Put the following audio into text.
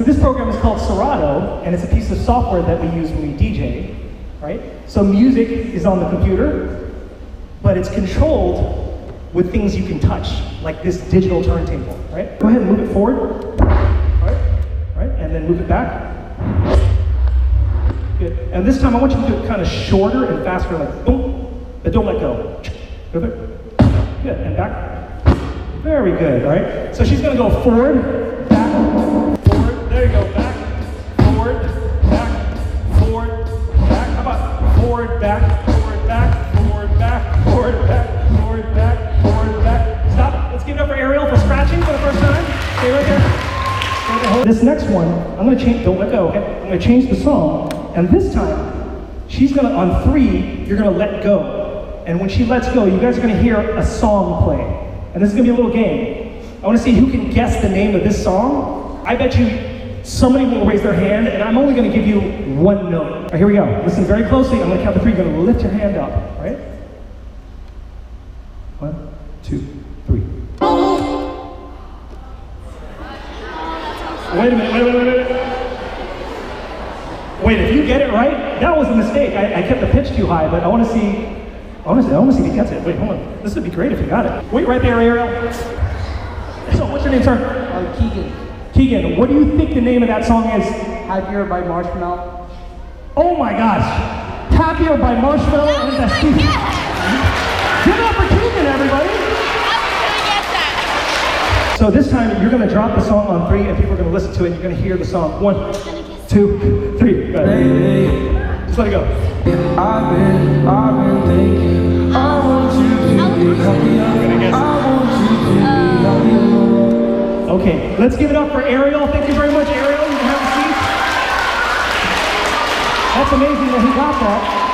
this program is called Serato, and it's a piece of software that we use when we DJ, right? So music is on the computer, but it's controlled with things you can touch, like this digital turntable, right? Go ahead and move it forward, right? And then move it back. Good. And this time I want you to do it kind of shorter and faster, like boom, but don't let go. Move it. Good, and back. Very good, all right? So she's gonna go forward, back, forward, there you go, back, forward, back, forward, back. How about forward, back, forward, back, forward, back, forward, back, forward, back, forward, back. Stop. Let's give it up for Ariel for scratching for the first time. Stay right there. This next one, I'm gonna change, don't let go, okay? I'm gonna change the song, and this time, she's gonna, on 3, you're gonna let go. And when she lets go, you guys are gonna hear a song play. And this is gonna be a little game. I wanna see who can guess the name of this song. I bet you somebody will raise their hand, and I'm only gonna give you 1 note. All right, here we go. Listen very closely. I'm gonna count to 3. You're gonna lift your hand up, all right? 1, 2, 3. Wait a minute. Wait, if you get it right, that was a mistake. I kept the pitch too high, but I want to see if he gets it. Wait, hold on. This would be great if you got it. Wait right there, Ariel. So, what's your name, sir? Keegan. Keegan, what do you think the name of that song is? Happier by Marshmallow. Oh my gosh. Happier by Marshmallow and the Steve. Give it up for Keegan, everybody. So this time, you're going to drop the song on 3, and people are going to listen to it, and you're going to hear the song. 1, 2, 3. Go ahead. Just let it go. I've been thinking, I want you to be happier. I want you to be happier. Okay, let's give it up for Ariel. Thank you very much, Ariel. You can have a seat. That's amazing that he got that.